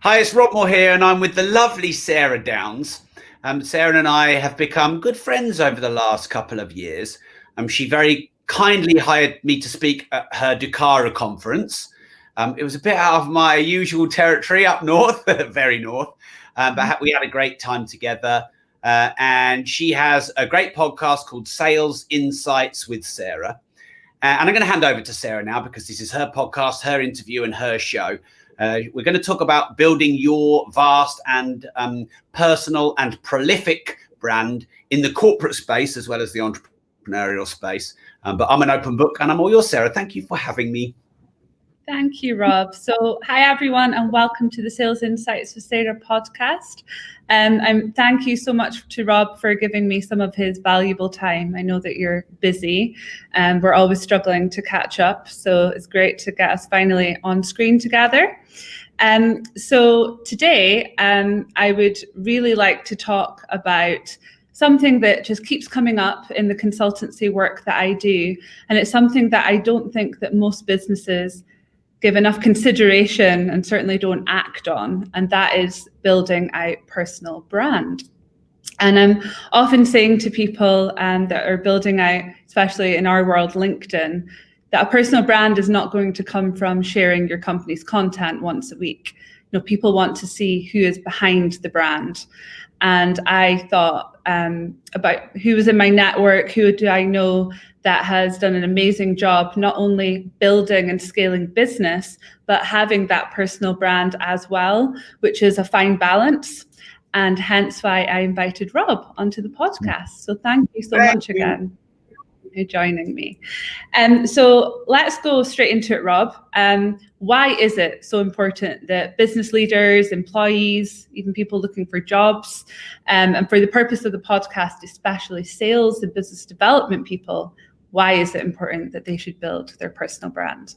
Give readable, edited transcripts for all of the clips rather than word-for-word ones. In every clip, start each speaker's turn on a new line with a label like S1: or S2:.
S1: Hi, it's Rob Moore here, and I'm with the lovely Sarah Downs. Sarah and I have become good friends over the last couple of years. She very kindly hired me to speak at her Dukara conference. It was a bit out of my usual territory up north, very north, but we had a great time together. And she has a great podcast called Sales Insights with Sarah. And I'm going to hand over to Sarah now because this is her podcast, her interview, and her show. We're going to talk about building your vast and personal and prolific brand in the corporate space as well as the entrepreneurial space. But I'm an open book and I'm all yours, Sarah. Thank you for having me.
S2: Thank you, Rob. So hi, everyone, and welcome to the Sales Insights with Sarah podcast. Thank you so much to Rob for giving me some of his valuable time. I know that you're busy and we're always struggling to catch up. So it's great to get us finally on screen together. So today, I would really like to talk about something that just keeps coming up in the consultancy work that I do. And it's something that I don't think that most businesses give enough consideration and certainly don't act on, and that is building a personal brand. And I'm often saying to people that are building out, especially in our world, LinkedIn, that a personal brand is not going to come from sharing your company's content once a week. You know, people want to see who is behind the brand. And I thought about who was in my network, who do I know that has done an amazing job, not only building and scaling business, but having that personal brand as well, which is a fine balance. And hence why I invited Rob onto the podcast. So thank you so much again for joining me. So let's go straight into it, Rob. Why is it so important that business leaders, employees, even people looking for jobs, and for the purpose of the podcast, especially sales and business development people, why is it important that they should build their personal brand?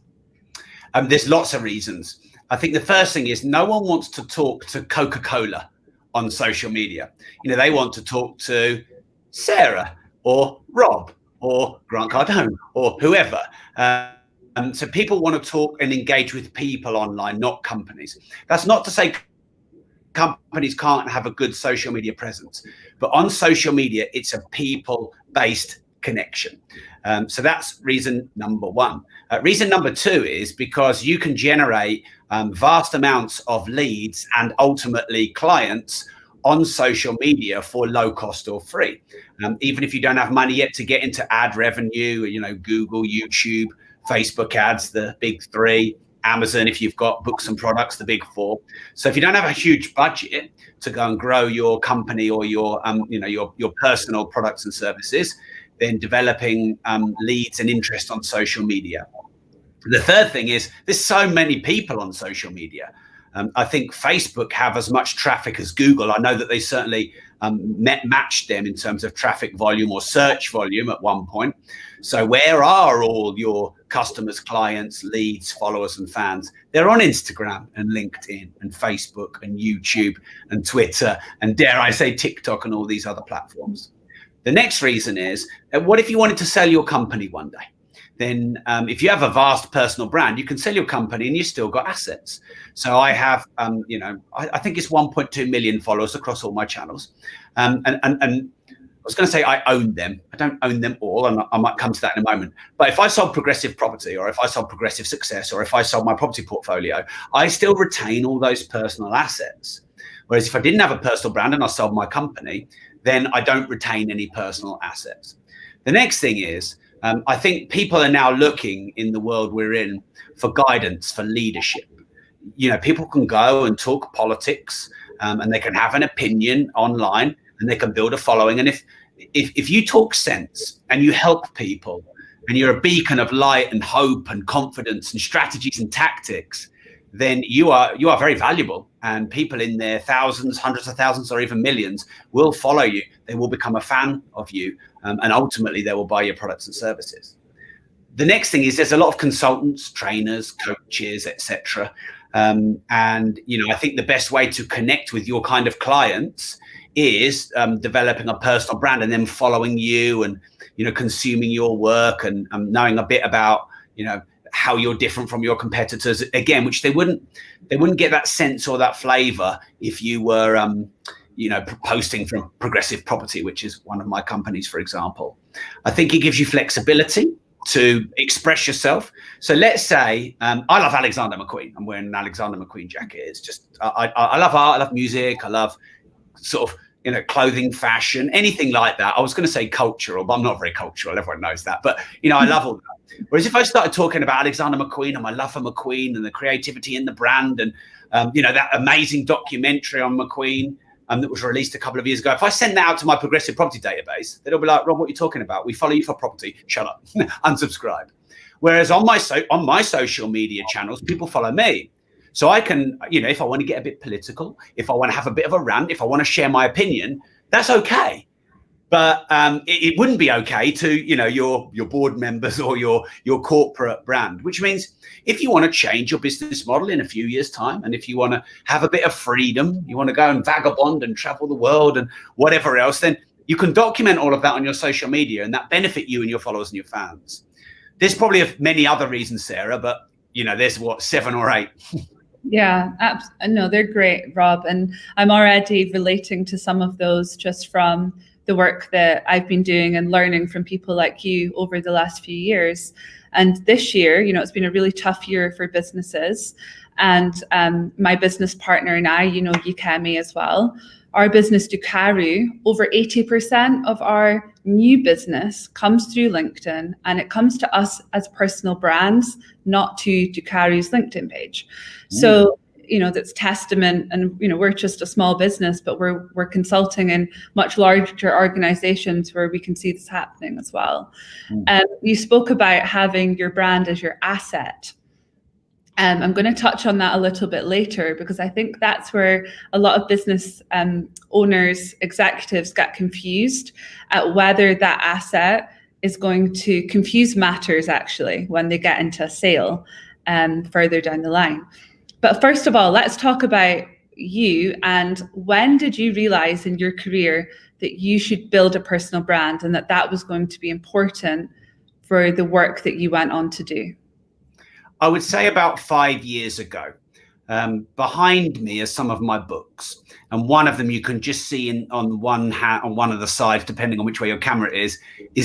S1: There's lots of reasons. I think the first thing is no one wants to talk to Coca-Cola on social media. You know, they want to talk to Sarah or Rob or Grant Cardone or whoever. So people want to talk and engage with people online, not companies. That's not to say companies can't have a good social media presence, but on social media, it's a people-based connection. So that's reason number one. Reason number two is because you can generate vast amounts of leads and ultimately clients on social media for low cost or free. Even if you don't have money yet to get into ad revenue, you know, Google, YouTube, Facebook ads, the big three, Amazon, if you've got books and products, the big four. So if you don't have a huge budget to go and grow your company or your personal products and services, then developing leads and interest on social media. The third thing is there's so many people on social media. I think Facebook have as much traffic as Google. I know that they certainly matched them in terms of traffic volume or search volume at one point. So where are all your customers, clients, leads, followers, and fans? They're on Instagram and LinkedIn and Facebook and YouTube and Twitter and, dare I say, TikTok and all these other platforms. The next reason is, what if you wanted to sell your company one day? Then if you have a vast personal brand, you can sell your company and you still got assets. So I have, I think it's 1.2 million followers across all my channels. And I was going to say I own them. I don't own them all, and I might come to that in a moment. But if I sold Progressive Property, or if I sold Progressive Success, or if I sold my property portfolio, I still retain all those personal assets. Whereas if I didn't have a personal brand and I sold my company, then I don't retain any personal assets. The next thing is, I think people are now looking in the world we're in for guidance, for leadership. You know, people can go and talk politics and they can have an opinion online and they can build a following. And if you talk sense and you help people and you're a beacon of light and hope and confidence and strategies and tactics, then you are very valuable, and people in their thousands, hundreds of thousands, or even millions will follow you. They will become a fan of you, and ultimately they will buy your products and services. The next thing is there's a lot of consultants, trainers, coaches, etc. And I think the best way to connect with your kind of clients is developing a personal brand and then following you and consuming your work and knowing a bit about how you're different from your competitors, again, which they wouldn't get that sense or that flavor if you were posting from Progressive Property, which is one of my companies, for example. I think it gives you flexibility to express yourself. So let's say I love Alexander McQueen. I'm wearing an Alexander McQueen jacket. It's just I love art, I love music, I love sort of clothing, fashion, anything like that. I was going to say cultural, but I'm not very cultural. Everyone knows that. But I love all that. Whereas if I started talking about Alexander McQueen and my love for McQueen and the creativity in the brand and that amazing documentary on McQueen that was released a couple of years ago, if I send that out to my Progressive Property database, they'll be like, Rob, what are you talking about? We follow you for property. Shut up. Unsubscribe. Whereas on my social media channels, people follow me. So I can, if I want to get a bit political, if I want to have a bit of a rant, if I want to share my opinion, that's okay. But it wouldn't be okay to, your board members or your corporate brand, which means if you want to change your business model in a few years' time, and if you want to have a bit of freedom, you want to go and vagabond and travel the world and whatever else, then you can document all of that on your social media, and that benefit you and your followers and your fans. There's probably many other reasons, Sarah, but there's 7 or 8.
S2: Yeah, no, they're great, Rob. And I'm already relating to some of those just from the work that I've been doing and learning from people like you over the last few years. And this year, it's been a really tough year for businesses. And my business partner and I, Yukemi as well, our business Dukaru, over 80% of our new business comes through LinkedIn, and it comes to us as personal brands, not to Dukaru's LinkedIn page. So, that's testament, and we're just a small business, but we're consulting in much larger organizations where we can see this happening as well. You spoke about having your brand as your asset. I'm going to touch on that a little bit later, because I think that's where a lot of business owners, executives get confused at whether that asset is going to confuse matters actually when they get into a sale further down the line. But first of all, let's talk about you. And when did you realize in your career that you should build a personal brand and that was going to be important for the work that you went on to do?
S1: I would say about 5 years ago. Behind me are some of my books, and one of them you can just see on one of the sides, depending on which way your camera is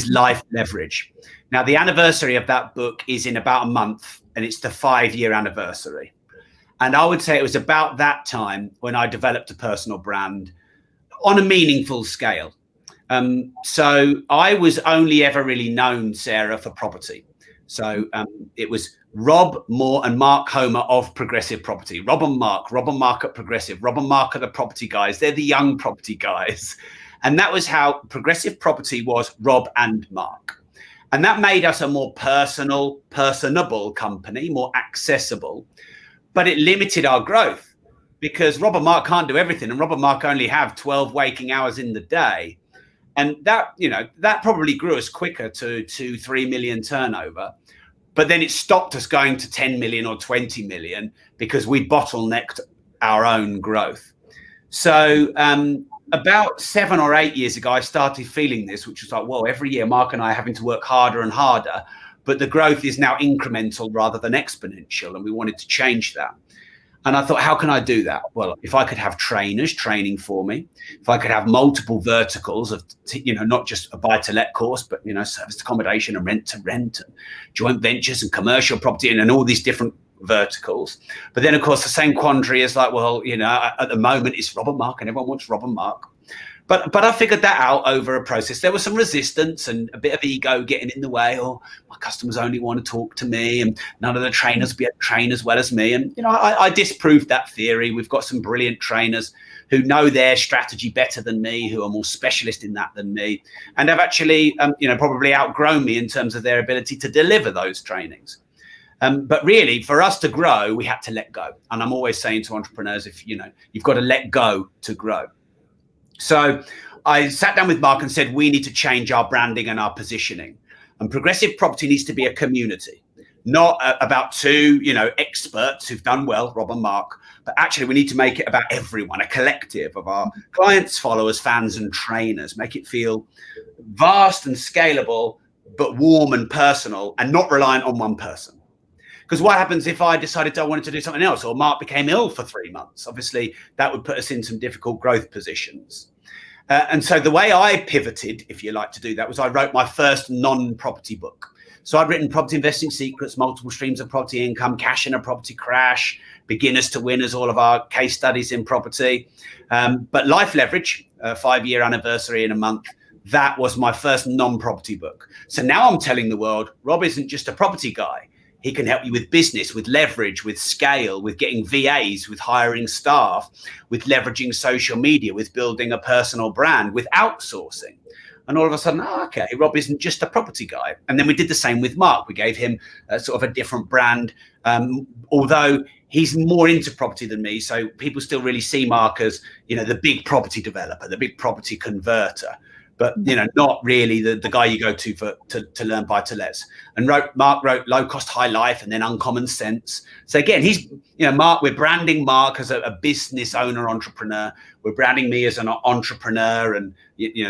S1: Life Leverage. Now, the anniversary of that book is in about a month, and it's the 5-year anniversary. And I would say it was about that time when I developed a personal brand on a meaningful scale. So I was only ever really known, Sarah, for property. So it was Rob Moore and Mark Homer of Progressive Property. Rob and Mark at Progressive. Rob and Mark are the property guys. They're the young property guys. And that was how Progressive Property was Rob and Mark. And that made us a more personable company, more accessible. But it limited our growth because Rob and Mark can't do everything. And Rob and Mark only have 12 waking hours in the day. And that probably grew us quicker to 3 million turnover. But then it stopped us going to 10 million or 20 million because we bottlenecked our own growth. So about 7 or 8 years ago, I started feeling this, which was like, well, every year Mark and I are having to work harder and harder, but the growth is now incremental rather than exponential. And we wanted to change that. And I thought, how can I do that? Well, if I could have trainers training for me, if I could have multiple verticals of, not just a buy-to-let course, but, service accommodation and rent-to-rent and joint ventures and commercial property and all these different verticals. But then, of course, the same quandary is like, well, at the moment it's Rob and Mark and everyone wants Rob and Mark. But I figured that out over a process. There was some resistance and a bit of ego getting in the way. Or my customers only want to talk to me, and none of the trainers be able to train as well as me. And I disproved that theory. We've got some brilliant trainers who know their strategy better than me, who are more specialist in that than me, and have actually probably outgrown me in terms of their ability to deliver those trainings. But really, for us to grow, we had to let go. And I'm always saying to entrepreneurs, you've got to let go to grow. So I sat down with Mark and said, we need to change our branding and our positioning. And Progressive Property needs to be a community, not about two, experts who've done well, Rob and Mark, but actually we need to make it about everyone, a collective of our clients, followers, fans, and trainers, make it feel vast and scalable, but warm and personal and not reliant on one person. Because what happens if I decided I wanted to do something else, or Mark became ill for 3 months? Obviously, that would put us in some difficult growth positions. And so the way I pivoted, if you like, to do that was I wrote my first non-property book. So I'd written Property Investing Secrets, Multiple Streams of Property Income, Cash in a Property Crash, Beginners to Winners, all of our case studies in property. But Life Leverage, 5-year anniversary in a month, that was my first non-property book. So now I'm telling the world, Rob isn't just a property guy. He can help you with business, with leverage, with scale, with getting VAs, with hiring staff, with leveraging social media, with building a personal brand, with outsourcing. And all of a sudden, okay, Rob isn't just a property guy. And then we did the same with Mark. We gave him sort of a different brand, although he's more into property than me. So people still really see Mark as, the big property developer, the big property converter. But not really the guy you go to learn buy-to-lets. And Mark wrote Low Cost High Life and then Uncommon Sense. So again, he's Mark. We're branding Mark as a business owner entrepreneur. We're branding me as an entrepreneur and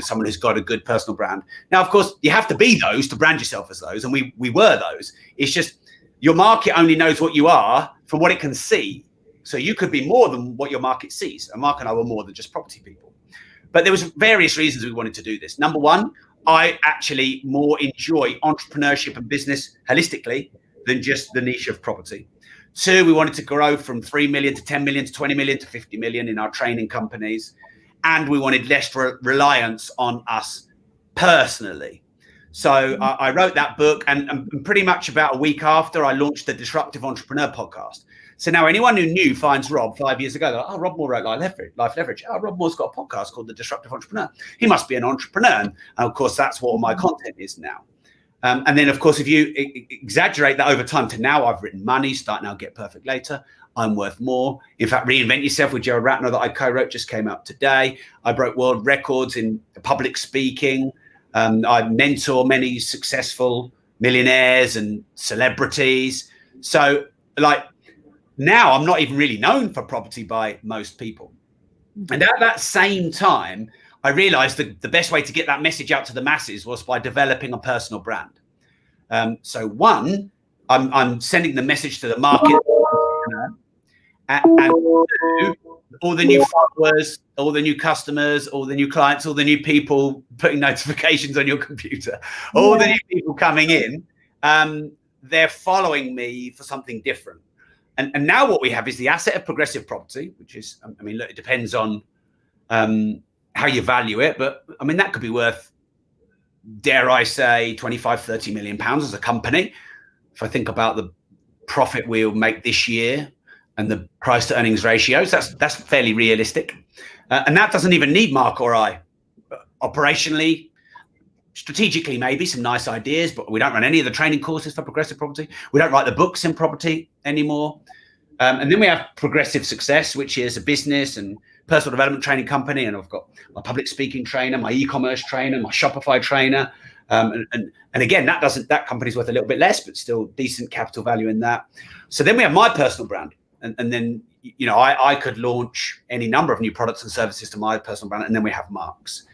S1: someone who's got a good personal brand. Now, of course, you have to be those to brand yourself as those, and we were those. It's just your market only knows what you are from what it can see. So you could be more than what your market sees. And Mark and I were more than just property people. But there was various reasons we wanted to do this. Number one, I actually more enjoy entrepreneurship and business holistically than just the niche of property. 2, we wanted to grow from 3 million to 10 million to 20 million to 50 million in our training companies. And we wanted less reliance on us personally. So I wrote that book, and pretty much about a week after, I launched the Disruptive Entrepreneur podcast. So now anyone who knew finds Rob 5 years ago, they're like, Rob Moore wrote Life Leverage. Rob Moore's got a podcast called The Disruptive Entrepreneur. He must be an entrepreneur. And of course, that's what all my content is now. And then, of course, if you exaggerate that over time to now, I've written Money, Start Now, Get Perfect Later. I'm Worth More. In fact, Reinvent Yourself with Gerald Ratner that I co-wrote just came out today. I broke world records in public speaking. I mentor many successful millionaires and celebrities. So now I'm not even really known for property by most people. And at that same time, I realized that the best way to get that message out to the masses was by developing a personal brand. So one, I'm sending the message to the market. And 2, all the new followers, all the new customers, all the new clients, all the new people putting notifications on your computer, all the new people coming in, they're following me for something different. And now what we have is the asset of progressive property, which is, look, it depends on how you value it. But that could be worth, dare I say, 25, 30 million pounds as a company. If I think about the profit we'll make this year and the price to earnings ratios, that's fairly realistic. And that doesn't even need Mark or I. Operationally, strategically, maybe some nice ideas, but we don't run any of the training courses for progressive property. We don't write the books in property anymore. And then we have Progressive Success, which is a business and personal development training company. And I've got my public speaking trainer, my e-commerce trainer, my Shopify trainer. And again, that company's worth a little bit less, but still decent capital value in that. So then we have my personal brand. And then, I could launch any number of new products and services to my personal brand. And then we have Mark's.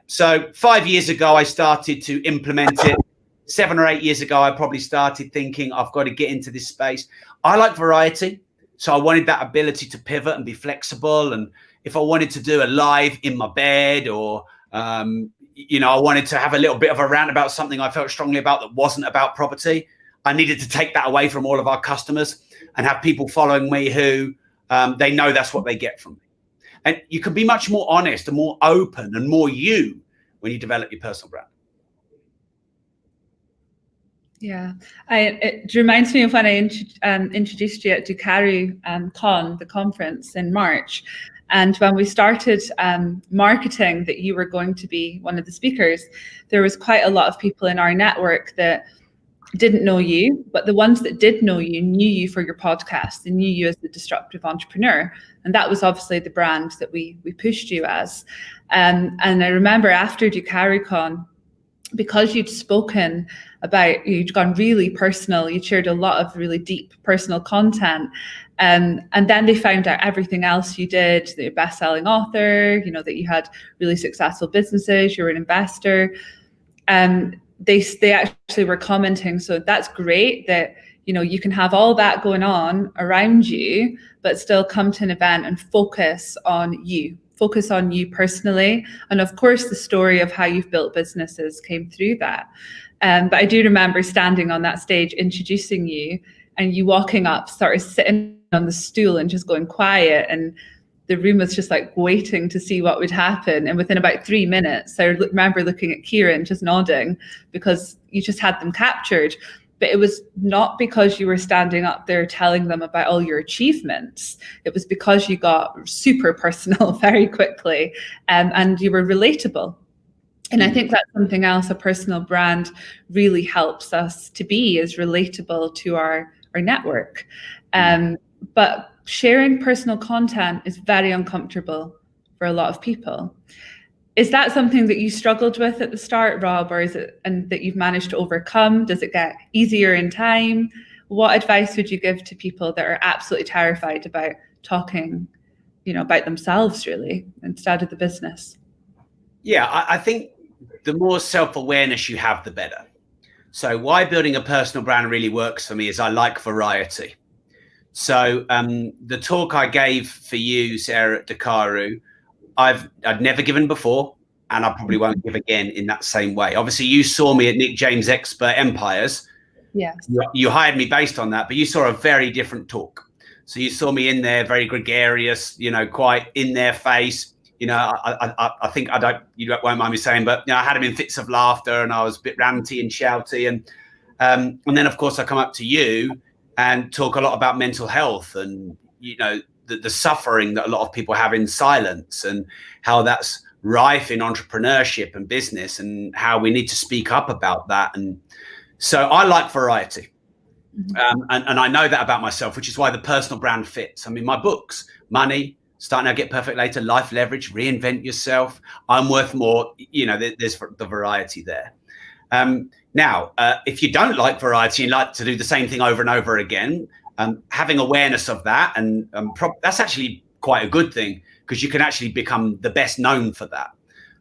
S1: So 5 years ago, I started to implement it. 7 or 8 years ago, I probably started thinking I've got to get into this space. I like variety. So I wanted that ability to pivot and be flexible. And if I wanted to do a live in my bed or, I wanted to have a little bit of a rant about something I felt strongly about that wasn't about property, I needed to take that away from all of our customers and have people following me who they know that's what they get from me. And you can be much more honest and more open and more you when you develop your personal brand.
S2: Yeah, it reminds me of when I introduced you at Ducari Con, the conference in March. And when we started marketing that you were going to be one of the speakers, there was quite a lot of people in our network that didn't know you, but the ones that did know you knew you for your podcast and knew you as the disruptive entrepreneur. And that was obviously the brand that we pushed you as. And I remember after Ducari Con, because you'd spoken about, you'd gone really personal, you'd shared a lot of really deep personal content. And then they found out everything else you did, that you're a best-selling author, that you had really successful businesses, you were an investor. They actually were commenting, so that's great that You can have all that going on around you, but still come to an event and focus on you personally. And of course, the story of how you've built businesses came through that. But I do remember standing on that stage, introducing you, and you walking up, sort of sitting on the stool and just going quiet. And the room was just like waiting to see what would happen. And within about 3 minutes, I remember looking at Kieran just nodding, because you just had them captured. But it was not because you were standing up there telling them about all your achievements. It was because you got super personal very quickly, and you were relatable. And I think that's something else a personal brand really helps us to be, is relatable to our network. But sharing personal content is very uncomfortable for a lot of people. Is that something that you struggled with at the start, Rob, or is it, and that you've managed to overcome? Does it get easier in time? What advice would you give to people that are absolutely terrified about talking, about themselves really, instead of the business?
S1: Yeah, I think the more self-awareness you have, the better. So why building a personal brand really works for me is I like variety. So the talk I gave for you, Sarah, at Dakaru, I'd never given before, and I probably won't give again in that same way. Obviously, you saw me at Nick James Expert Empires.
S2: Yes.
S1: You hired me based on that, but you saw a very different talk. So you saw me in there, very gregarious, quite in their face. I think you won't mind me saying, but I had him in fits of laughter, and I was a bit ranty and shouty, and then of course I come up to you and talk a lot about mental health and the suffering that a lot of people have in silence, and how that's rife in entrepreneurship and business, and how we need to speak up about that. And so I like variety. And I know that about myself, which is why the personal brand fits. I mean, my books, Money, Start Now, Get Perfect Later, Life Leverage, Reinvent Yourself, I'm Worth More, there's the variety there. Now, if you don't like variety and like to do the same thing over and over again, having awareness of that, and that's actually quite a good thing, because you can actually become the best known for that.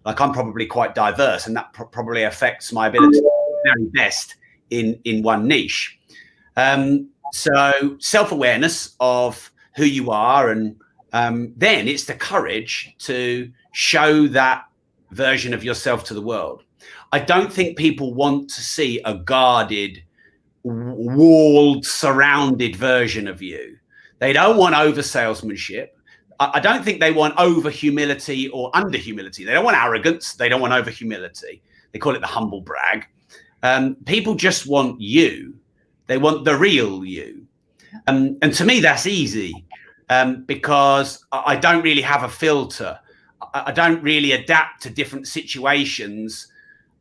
S1: Like, I'm probably quite diverse, and that probably affects my ability to be very best in one niche. So self-awareness of who you are, and then it's the courage to show that version of yourself to the world. I don't think people want to see a guarded, walled, surrounded version of you. They don't want over salesmanship. I don't think they want over humility or under humility. They don't want arrogance. They don't want over humility. They call it the humble brag. People just want you. They want the real you. And to me, that's easy, because I don't really have a filter. I don't really adapt to different situations.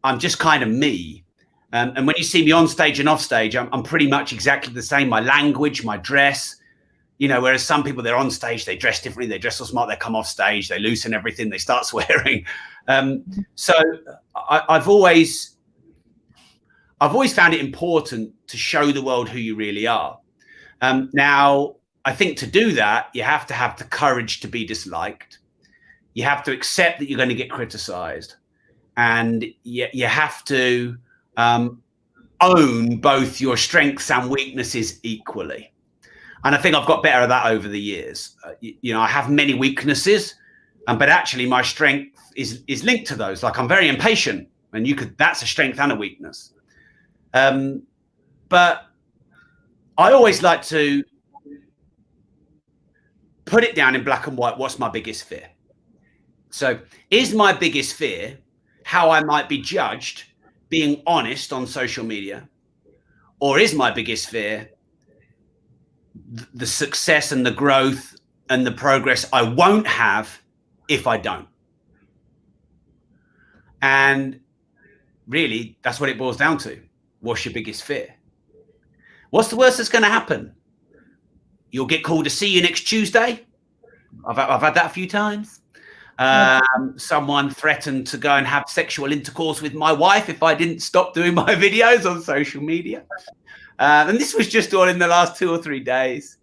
S1: I'm just kind of me. And when you see me on stage and off stage, I'm pretty much exactly the same. My language, my dress, whereas some people, they're on stage, they dress differently, they dress so smart, they come off stage, they loosen everything, they start swearing. So I've always found it important to show the world who you really are. Now, I think to do that, you have to have the courage to be disliked. You have to accept that you're going to get criticized. And you have to own both your strengths and weaknesses equally. And I think I've got better at that over the years. I have many weaknesses, but actually my strength is linked to those. Like, I'm very impatient, and that's a strength and a weakness. But I always like to put it down in black and white. What's my biggest fear? So is my biggest fear how I might be judged being honest on social media? Or is my biggest fear the success and the growth and the progress I won't have if I don't? And really, that's what it boils down to. What's your biggest fear? What's the worst that's going to happen? You'll get called to see you next Tuesday. I've had that a few times. Someone threatened to go and have sexual intercourse with my wife if I didn't stop doing my videos on social media. And this was just all in the last 2 or 3 days.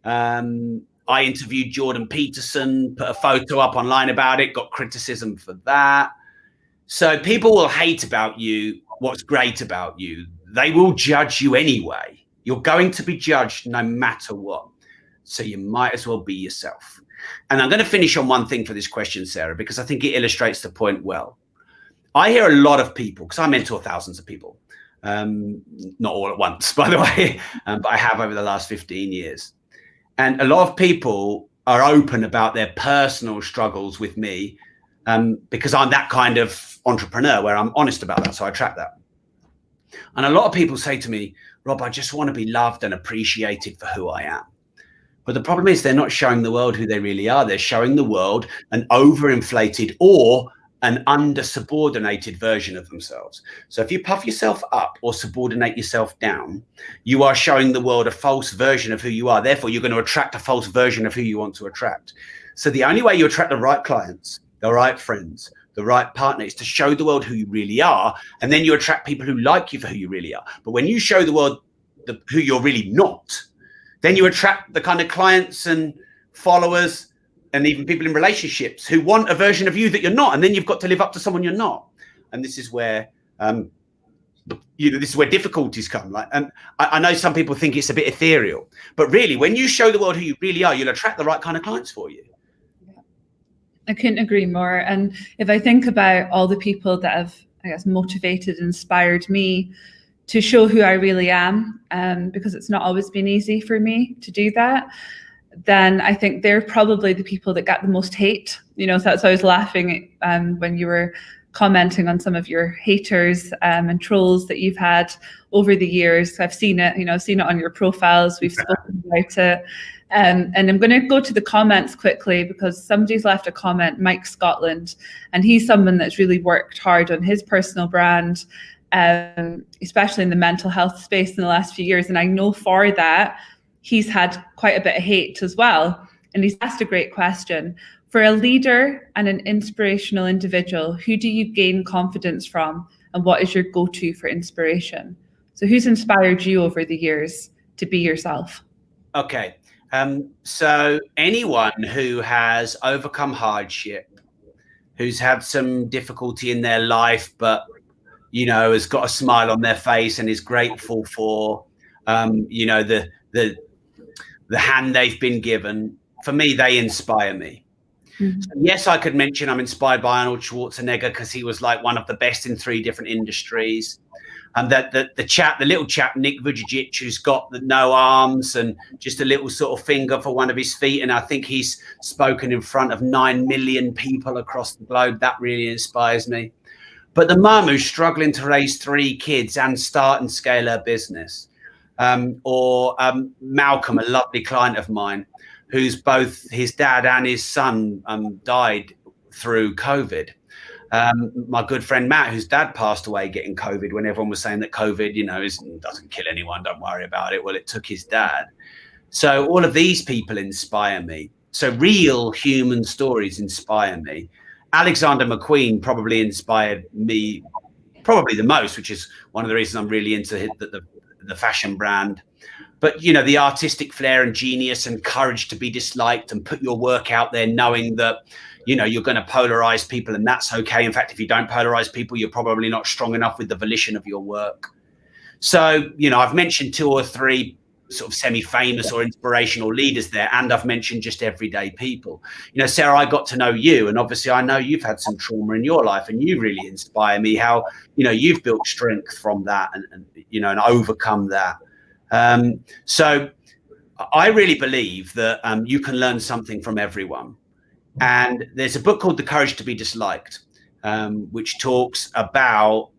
S1: I interviewed Jordan Peterson, put a photo up online about it, got criticism for that. So people will hate about you what's great about you. They will judge you anyway. You're going to be judged no matter what. So you might as well be yourself. And I'm going to finish on one thing for this question, Sarah, because I think it illustrates the point well. I hear a lot of people, because I mentor thousands of people, not all at once, by the way, but I have over the last 15 years. And a lot of people are open about their personal struggles with me because I'm that kind of entrepreneur where I'm honest about that. So I attract that. And a lot of people say to me, Rob, I just want to be loved and appreciated for who I am. But the problem is they're not showing the world who they really are. They're showing the world an overinflated or an under-subordinated version of themselves. So if you puff yourself up or subordinate yourself down, you are showing the world a false version of who you are. Therefore, you're going to attract a false version of who you want to attract. So the only way you attract the right clients, the right friends, the right partner is to show the world who you really are. And then you attract people who like you for who you really are. But when you show the world who you're really not, then you attract the kind of clients and followers and even people in relationships who want a version of you that you're not. And then you've got to live up to someone you're not. And this is where, this is where difficulties come. Right? And I know some people think it's a bit ethereal, but really, when you show the world who you really are, you'll attract the right kind of clients for you.
S2: I couldn't agree more. And if I think about all the people that have, I guess, motivated, inspired me to show who I really am, because it's not always been easy for me to do that, then I think they're probably the people that got the most hate. So that's why I was laughing when you were commenting on some of your haters and trolls that you've had over the years. I've seen it, I've seen it on your profiles. We've spoken about it. And I'm going to go to the comments quickly because somebody's left a comment, Mike Scotland, and he's someone that's really worked hard on his personal brand, especially in the mental health space in the last few years. And I know for that, he's had quite a bit of hate as well. And he's asked a great question. For a leader and an inspirational individual, who do you gain confidence from? And what is your go-to for inspiration? So who's inspired you over the years to be yourself?
S1: Okay. So anyone who has overcome hardship, who's had some difficulty in their life, but, has got a smile on their face and is grateful for, the hand they've been given, for me, they inspire me. Mm-hmm. So yes, I could mention I'm inspired by Arnold Schwarzenegger because he was like one of the best in 3 different industries. And that the little chap, Nick Vujicic, who's got no arms and just a little sort of finger for one of his feet. And I think he's spoken in front of 9 million people across the globe. That really inspires me. But the mum who's struggling to raise 3 kids and start and scale her business. Or Malcolm, a lovely client of mine, who's both his dad and his son died through COVID. My good friend Matt, whose dad passed away getting COVID when everyone was saying that COVID, doesn't kill anyone, don't worry about it. Well, it took his dad. So all of these people inspire me. So real human stories inspire me. Alexander McQueen probably inspired me probably the most, which is one of the reasons I'm really into the fashion brand. But, the artistic flair and genius and courage to be disliked and put your work out there knowing that, you're going to polarize people and that's okay. In fact, if you don't polarize people, you're probably not strong enough with the volition of your work. So, I've mentioned 2 or 3 sort of semi-famous or inspirational leaders there, and I've mentioned just everyday people. Sarah, I got to know you, and obviously I know you've had some trauma in your life, and you really inspire me how, you've built strength from that and overcome that. So I really believe that you can learn something from everyone. And there's a book called The Courage to be Disliked, which talks about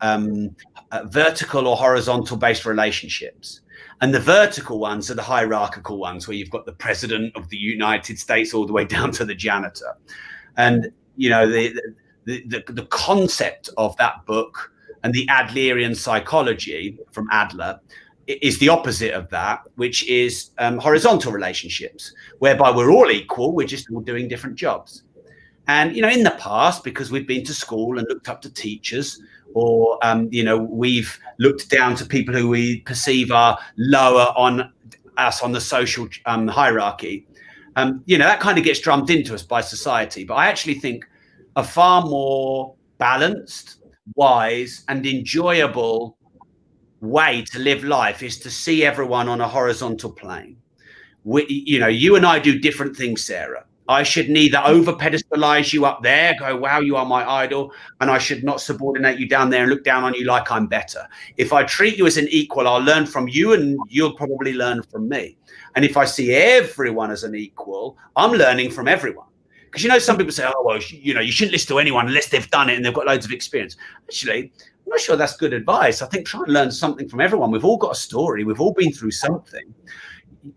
S1: vertical or horizontal based relationships. And the vertical ones are the hierarchical ones where you've got the president of the United States all the way down to the janitor. And, the concept of that book and the Adlerian psychology from Adler is the opposite of that, which is horizontal relationships, whereby we're all equal, we're just all doing different jobs. And, in the past, because we've been to school and looked up to teachers, or, we've looked down to people who we perceive are lower on us on the social hierarchy, that kind of gets drummed into us by society. But I actually think a far more balanced, wise and enjoyable way to live life is to see everyone on a horizontal plane. You and I do different things, Sarah. I should neither over pedestalize you up there, go, wow, you are my idol, and I should not subordinate you down there and look down on you like I'm better. If I treat you as an equal, I'll learn from you and you'll probably learn from me. And if I see everyone as an equal, I'm learning from everyone. Because, some people say, oh, well, you shouldn't listen to anyone unless they've done it and they've got loads of experience. Actually, I'm not sure that's good advice. I think try and learn something from everyone. We've all got a story. We've all been through something,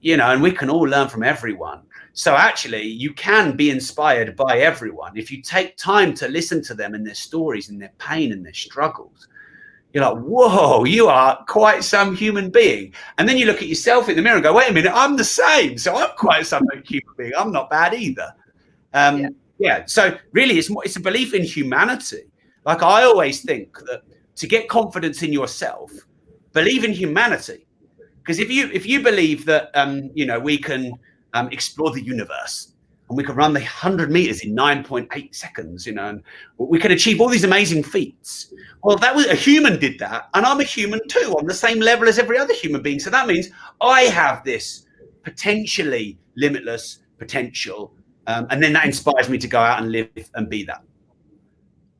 S1: and we can all learn from everyone. So actually, you can be inspired by everyone. If you take time to listen to them and their stories and their pain and their struggles, you're like, whoa, you are quite some human being. And then you look at yourself in the mirror and go, wait a minute, I'm the same. So I'm quite some human being. I'm not bad either. So really, it's a belief in humanity. Like I always think that to get confidence in yourself, believe in humanity. Because if you believe that, we can explore the universe and we can run the 100 meters in 9.8 seconds, and we can achieve all these amazing feats. Well, a human did that, and I'm a human too, on the same level as every other human being. So that means I have this potentially limitless potential, and then that inspires me to go out and live and be that.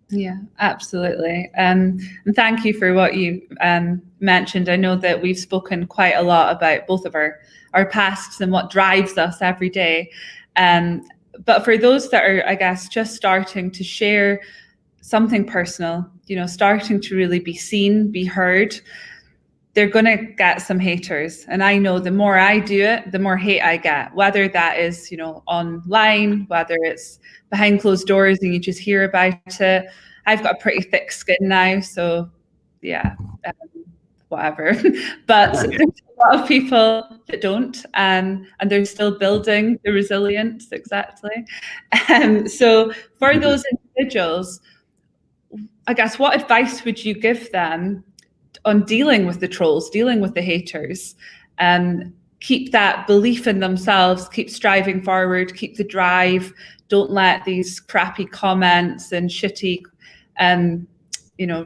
S2: Yeah, absolutely. And thank you for what you mentioned. I know that we've spoken quite a lot about both of our pasts and what drives us every day. But for those that are, I guess, just starting to share something personal, starting to really be seen, be heard, they're going to get some haters. And I know the more I do it, the more hate I get, whether that is, online, whether it's behind closed doors and you just hear about it. I've got a pretty thick skin now, so yeah, whatever. But there's a lot of people that don't, and they're still building the resilience, exactly. So for those individuals, I guess, what advice would you give them on dealing with the trolls, dealing with the haters, and keep that belief in themselves, keep striving forward, keep the drive, don't let these crappy comments and shitty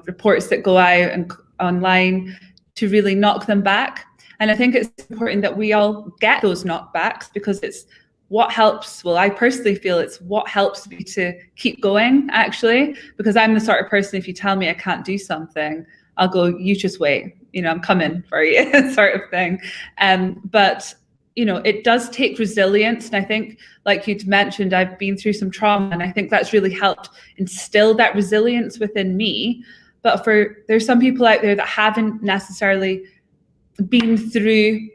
S2: reports that go out and online to really knock them back. And I think it's important that we all get those knockbacks, because it's what helps. Well, I personally feel it's what helps me to keep going, actually, because I'm the sort of person, if you tell me I can't do something, I'll go, you just wait, I'm coming for you, sort of thing. But it does take resilience. And I think, like you'd mentioned, I've been through some trauma, and I think that's really helped instill that resilience within me. But there's some people out there that haven't necessarily been through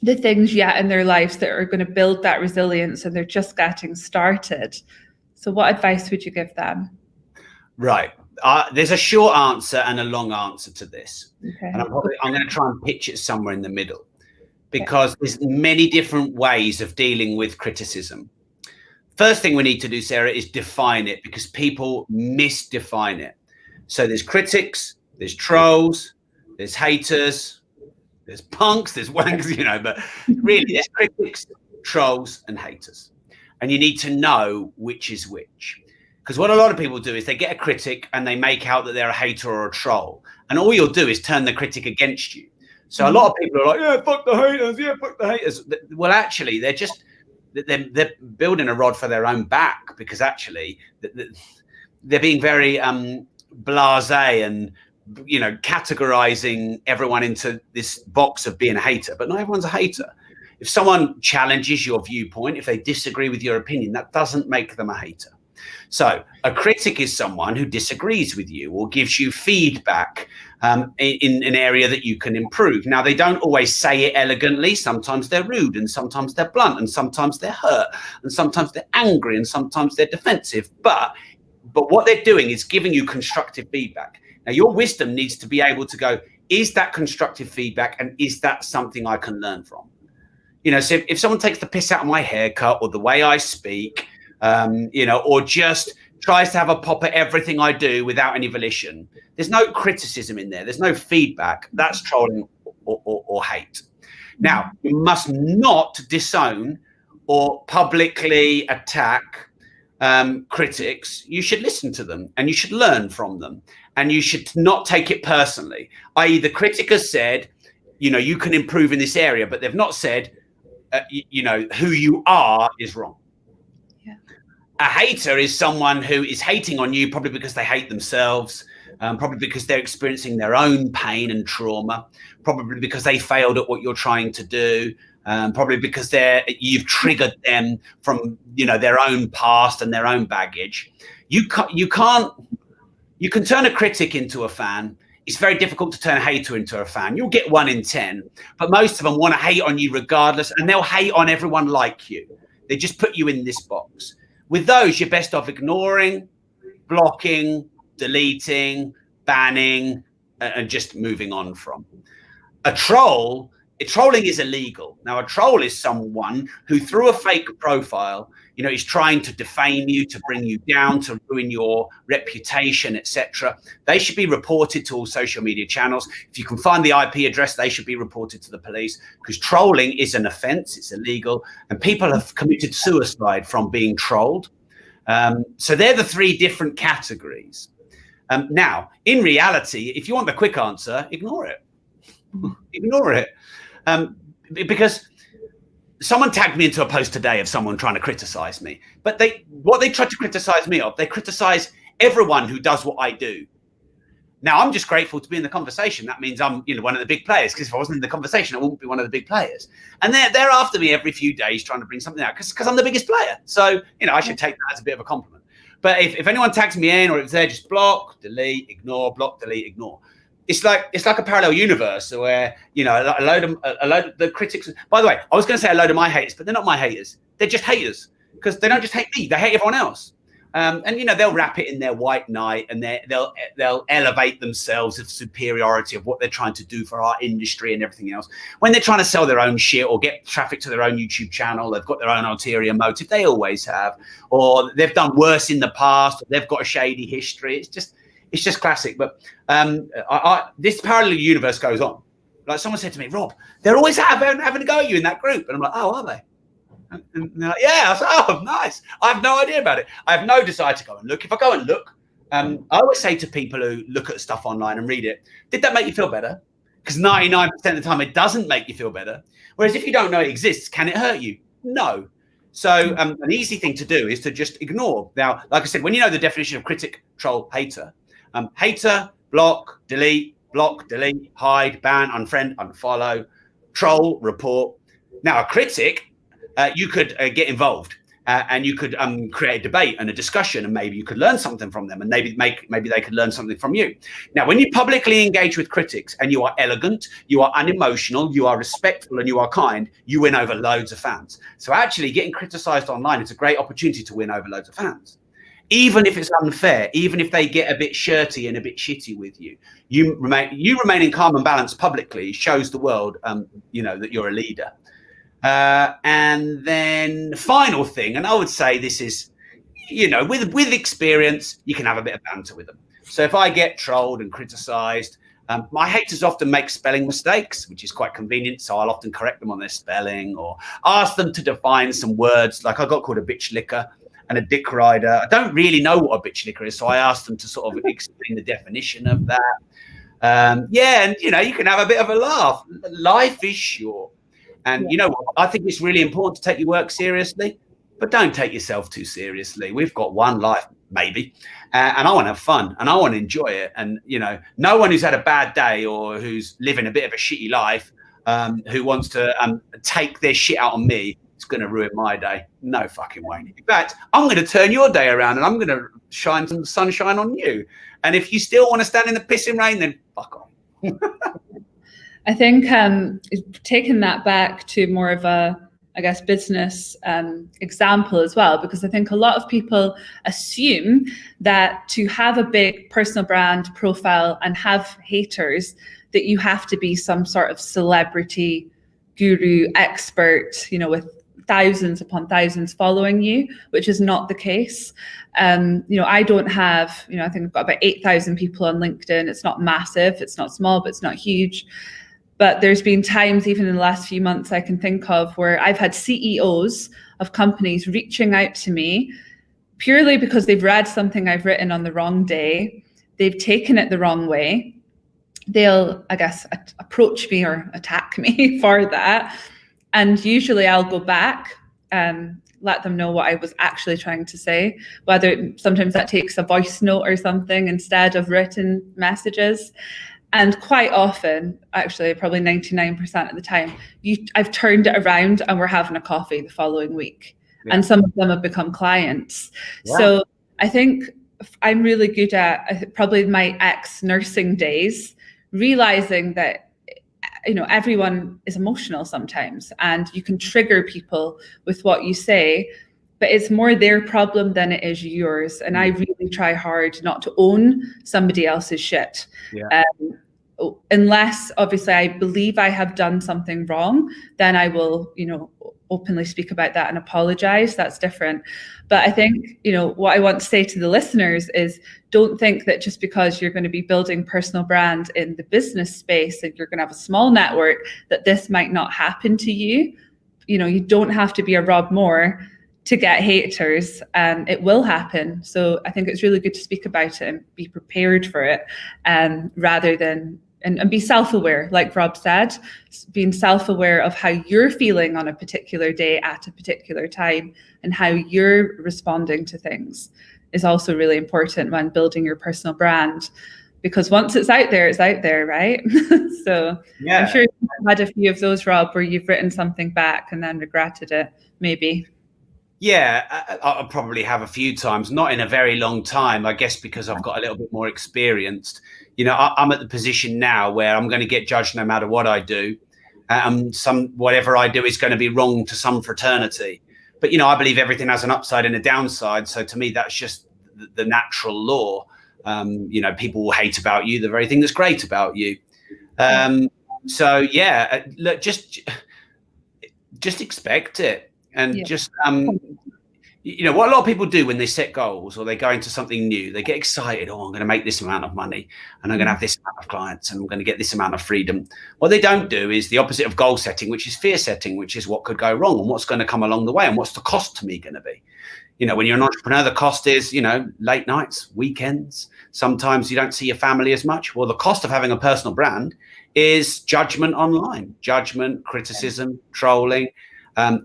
S2: the things yet in their lives that are going to build that resilience, and they're just getting started. So what advice would you give them?
S1: Right. There's a short answer and a long answer to this.
S2: Okay.
S1: And I'm going to try and pitch it somewhere in the middle, because there's many different ways of dealing with criticism. First thing we need to do, Sarah, is define it, because people misdefine it. So there's critics, there's trolls, there's haters, there's punks, there's wanks, but really there's critics, trolls, and haters. And you need to know which is which. Because what a lot of people do is they get a critic and they make out that they're a hater or a troll. And all you'll do is turn the critic against you. So a lot of people are like, yeah, fuck the haters. Yeah, fuck the haters. Well, actually, they're building a rod for their own back, because actually they're being very blasé and, categorizing everyone into this box of being a hater. But not everyone's a hater. If someone challenges your viewpoint, if they disagree with your opinion, that doesn't make them a hater. So a critic is someone who disagrees with you or gives you feedback in an area that you can improve. Now, they don't always say it elegantly. Sometimes they're rude, and sometimes they're blunt, and sometimes they're hurt, and sometimes they're angry, and sometimes they're defensive. But what they're doing is giving you constructive feedback. Now, your wisdom needs to be able to go, is that constructive feedback, and is that something I can learn from? So if someone takes the piss out of my haircut or the way I speak, or just tries to have a pop at everything I do without any volition, there's no criticism in there. There's no feedback. That's trolling or hate. Now, you must not disown or publicly attack critics. You should listen to them and you should learn from them. and you should not take it personally. I.e., the critic has said, you can improve in this area, but they've not said, who you are is wrong.
S2: Yeah.
S1: A hater is someone who is hating on you probably because they hate themselves, probably because they're experiencing their own pain and trauma, probably because they failed at what you're trying to do, probably because you've triggered them from their own past and their own baggage. You can turn a critic into a fan. It's very difficult to turn a hater into a fan. You'll get 1 in 10, but most of them want to hate on you regardless, and they'll hate on everyone like you. They just put you in this box. With those, you're best off ignoring, blocking, deleting, banning, and just moving on from. Trolling is illegal. Now, a troll is someone who, through a fake profile, is trying to defame you, to bring you down, to ruin your reputation, etc. They should be reported to all social media channels. If you can find the IP address, they should be reported to the police, because trolling is an offense. It's illegal, and people have committed suicide from being trolled. So they're the 3 different categories. Now, in reality, if you want the quick answer, ignore it. Ignore it. Because someone tagged me into a post today of someone trying to criticize me, but what they tried to criticize me of, they criticize everyone who does what I do. Now, I'm just grateful to be in the conversation. That means I'm one of the big players, because if I wasn't in the conversation, I wouldn't be one of the big players. And they're after me every few days trying to bring something out, because I'm the biggest player. So I should take that as a bit of a compliment. But if anyone tags me in, or if they're just block, delete, ignore, block, delete, ignore. It's like a parallel universe where a load of the critics. By the way, I was going to say a load of my haters, but they're not my haters. They're just haters, because they don't just hate me; they hate everyone else. And they'll wrap it in their white knight, and they'll elevate themselves of superiority of what they're trying to do for our industry and everything else. When they're trying to sell their own shit or get traffic to their own YouTube channel, they've got their own ulterior motive. They always have, or they've done worse in the past, or they've got a shady history. It's just classic. But this parallel universe goes on. Like someone said to me, Rob, they're always having a go at you in that group. And I'm like, oh, are they? And they're like, yeah. I was like, oh, nice. I have no idea about it. I have no desire to go and look. If I go and look, I always say to people who look at stuff online and read it, did that make you feel better? Because 99% of the time it doesn't make you feel better. Whereas if you don't know it exists, can it hurt you? No. So an easy thing to do is to just ignore. Now, like I said, when you know the definition of critic, troll, hater, hater, block, delete, hide, ban, unfriend, unfollow, troll, report. Now, a critic, you could get involved and you could create a debate and a discussion, and maybe you could learn something from them, and maybe they could learn something from you. Now, when you publicly engage with critics and you are elegant, you are unemotional, you are respectful, and you are kind, you win over loads of fans. So actually getting criticized online is a great opportunity to win over loads of fans. Even if it's unfair, even if they get a bit shirty and a bit shitty with you, you remain in calm and balance publicly shows the world, that you're a leader. And then final thing, and I would say this is, with experience, you can have a bit of banter with them. So if I get trolled and criticized, my haters often make spelling mistakes, which is quite convenient. So I'll often correct them on their spelling, or ask them to define some words. Like I got called a bitch licker and a dick rider. I don't really know what a bitch licker is, so I asked them to sort of explain the definition of that. And you can have a bit of a laugh. Life is short. And you know what? I think it's really important to take your work seriously, but don't take yourself too seriously. We've got one life, maybe, and I want to have fun and I want to enjoy it. And, no one who's had a bad day or who's living a bit of a shitty life, who wants to take their shit out on me, it's going to ruin my day. No fucking way. In fact, I'm going to turn your day around and I'm going to shine some sunshine on you. And if you still want to stand in the pissing rain, then fuck off.
S2: I think taking that back to more of a, business example as well, because I think a lot of people assume that to have a big personal brand profile and have haters, that you have to be some sort of celebrity, guru, expert, with thousands upon thousands following you, which is not the case. I don't have, I think I've got about 8,000 people on LinkedIn. It's not massive, it's not small, but it's not huge. But there's been times, even in the last few months, I can think of where I've had CEOs of companies reaching out to me purely because they've read something I've written on the wrong day, they've taken it the wrong way, they'll, I guess, approach me or attack me for that. And usually I'll go back and let them know what I was actually trying to say, whether sometimes that takes a voice note or something instead of written messages. And quite often, actually probably 99% of the time, I've turned it around and we're having a coffee the following week. Yeah. And some of them have become clients. Yeah. So I think I'm really good at probably my ex-nursing days, realizing that, you know, everyone is emotional sometimes and you can trigger people with what you say, but it's more their problem than it is yours. And I really try hard not to own somebody else's shit. Yeah. Unless obviously I believe I have done something wrong, then I will, you know, openly speak about that and apologize. That's different. But I think, you know, what I want to say to the listeners is don't think that just because you're going to be building personal brand in the business space and you're going to have a small network, that this might not happen to you. You know, you don't have to be a Rob Moore to get haters. It will happen. So I think it's really good to speak about it and be prepared for it, rather than and be self-aware, like Rob said, being self-aware of how you're feeling on a particular day at a particular time and how you're responding to things is also really important when building your personal brand, because once it's out there, right? So yeah. I'm sure you've had a few of those, Rob, where you've written something back and then regretted it, maybe.
S1: Yeah, I'll probably have a few times, not in a very long time, I guess, because I've got a little bit more experienced. You know, I'm at the position now where I'm going to get judged no matter what I do. Whatever I do is going to be wrong to some fraternity. But, you know, I believe everything has an upside and a downside. So to me, that's just the natural law. You know, people will hate about you the very thing that's great about you. So, yeah, look, just expect it. And just, you know, what a lot of people do when they set goals or they go into something new, they get excited. Oh, I'm going to make this amount of money and I'm going to have this amount of clients and I'm going to get this amount of freedom. What they don't do is the opposite of goal setting, which is fear setting, which is what could go wrong and what's going to come along the way and what's the cost to me going to be. You know, when you're an entrepreneur, the cost is, you know, late nights, weekends. Sometimes you don't see your family as much. Well, the cost of having a personal brand is judgment online, judgment, criticism, trolling,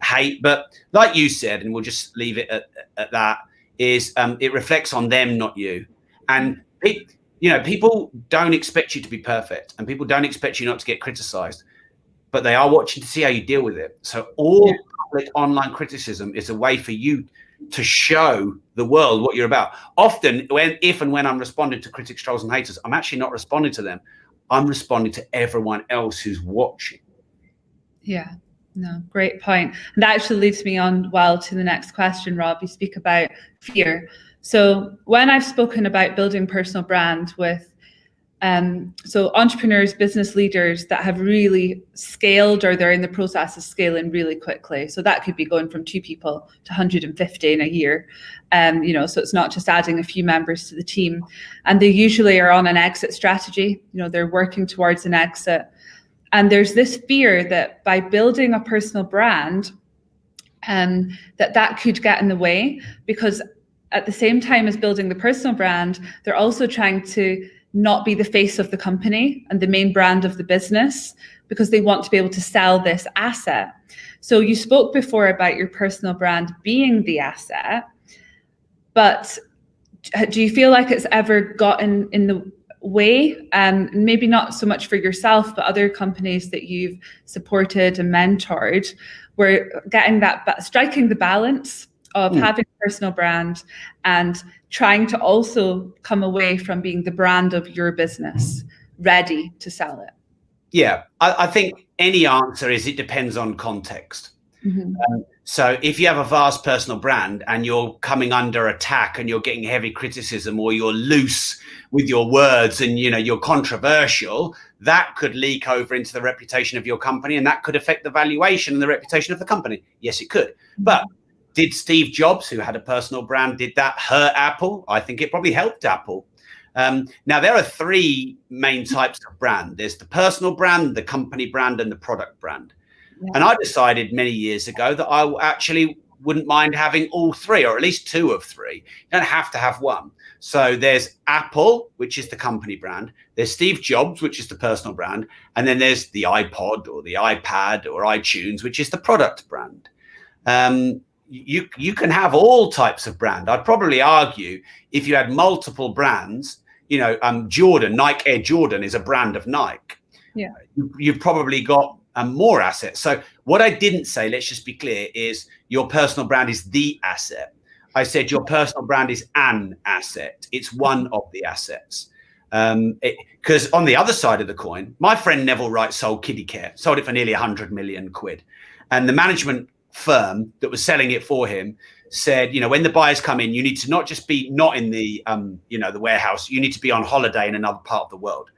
S1: hate. But like you said, and we'll just leave it at that, is it reflects on them, not you. And you know, people don't expect you to be perfect and people don't expect you not to get criticized, but they are watching to see how you deal with it. So all public online criticism is a way for you to show the world what you're about. Often if and when I'm responding to critics, trolls and haters, I'm actually not responding to them. I'm responding to everyone else who's watching.
S2: Yeah. No, great point. And that actually leads me on well to the next question, Rob. You speak about fear. So when I've spoken about building personal brand with so entrepreneurs, business leaders that have really scaled or they're in the process of scaling really quickly. So that could be going from 2 people to 150 in a year. You know, so it's not just adding a few members to the team. And they usually are on an exit strategy. You know, they're working towards an exit. And there's this fear that by building a personal brand, that could get in the way, because at the same time as building the personal brand, they're also trying to not be the face of the company and the main brand of the business, because they want to be able to sell this asset. So you spoke before about your personal brand being the asset, but do you feel like it's ever gotten in the way, maybe not so much for yourself, but other companies that you've supported and mentored, where getting that, striking the balance of having a personal brand and trying to also come away from being the brand of your business, ready to sell it?
S1: Yeah, I think any answer is it depends on context. So if you have a vast personal brand and you're coming under attack and you're getting heavy criticism, or you're loose with your words and, you know, you're controversial, that could leak over into the reputation of your company, and that could affect the valuation and the reputation of the company. Yes, it could. But did Steve Jobs, who had a personal brand, did that hurt Apple? I think it probably helped Apple. Now, there are 3 main types of brand. There's the personal brand, the company brand, and the product brand. Yeah. And I decided many years ago that I actually wouldn't mind having all three, or at least two of three. You don't have to have one. So there's Apple, which is the company brand. There's Steve Jobs, which is the personal brand. And then there's the iPod or the iPad or iTunes, which is the product brand. You can have all types of brand. I'd probably argue if you had multiple brands, Jordan, Nike Air Jordan is a brand of Nike.
S2: Yeah.
S1: You've probably got more assets. So what I didn't say, let's just be clear, is your personal brand is the asset. I said your personal brand is an asset. It's one of the assets. Because on the other side of the coin, my friend Neville Wright sold Kiddie Care, sold it for nearly 100 million quid. And the management firm that was selling it for him said, when the buyers come in, you need to not just be not in the, the warehouse, you need to be on holiday in another part of the world.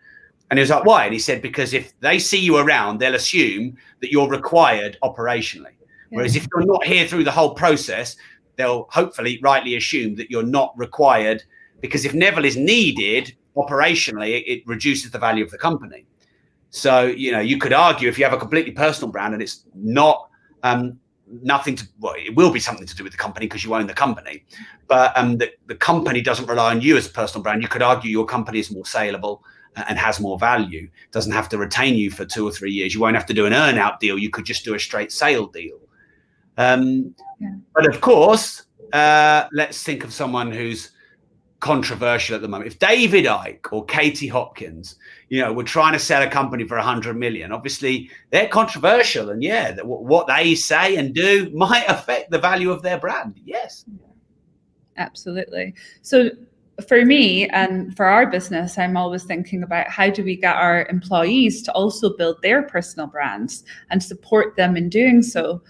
S1: And he was like, why? And he said, because if they see you around, they'll assume that you're required operationally. Whereas if you're not here through the whole process, they'll hopefully rightly assume that you're not required, because if Neville is needed operationally, it reduces the value of the company. So, you could argue if you have a completely personal brand and it's not it will be something to do with the company because you own the company, but the company doesn't rely on you as a personal brand. You could argue your company is more saleable and has more value, doesn't have to retain you for 2 or 3 years. You won't have to do an earn out deal. You could just do a straight sale deal. But of course, let's think of someone who's controversial at the moment. If David Icke or Katie Hopkins, were trying to sell a company for 100 million, obviously they're controversial, and what they say and do might affect the value of their brand. Yes, absolutely.
S2: So for me and for our business, I'm always thinking about how do we get our employees to also build their personal brands and support them in doing so.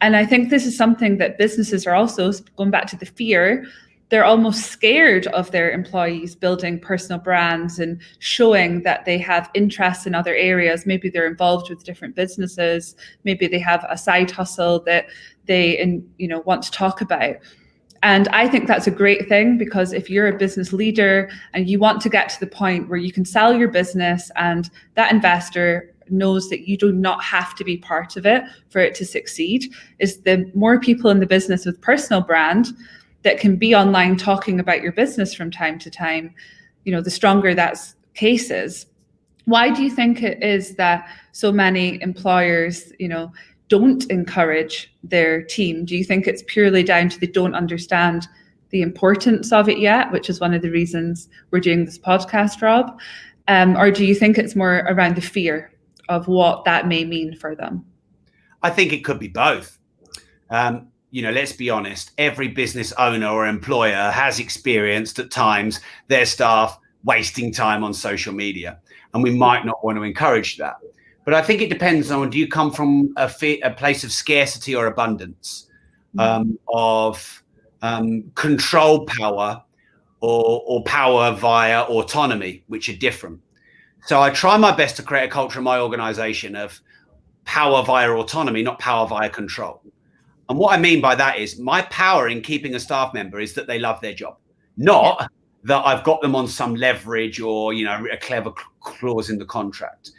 S2: And I think this is something that businesses are also, going back to the fear, they're almost scared of their employees building personal brands and showing that they have interests in other areas. Maybe they're involved with different businesses. Maybe they have a side hustle that they want to talk about. And I think that's a great thing, because if you're a business leader and you want to get to the point where you can sell your business and that investor knows that you do not have to be part of it for it to succeed, is the more people in the business with personal brand that can be online talking about your business from time to time, the stronger that case is. Why do you think it is that so many employers, don't encourage their team? Do you think it's purely down to they don't understand the importance of it yet, which is one of the reasons we're doing this podcast, Rob? Or do you think it's more around the fear of what that may mean for them?
S1: I think it could be both. Let's be honest, every business owner or employer has experienced at times their staff wasting time on social media, and we might not want to encourage that. But I think it depends on, do you come from a place of scarcity or abundance, of control power or power via autonomy, which are different. So I try my best to create a culture in my organization of power via autonomy, not power via control. And what I mean by that is my power in keeping a staff member is that they love their job, not that I've got them on some leverage or, a clever clause in the contract.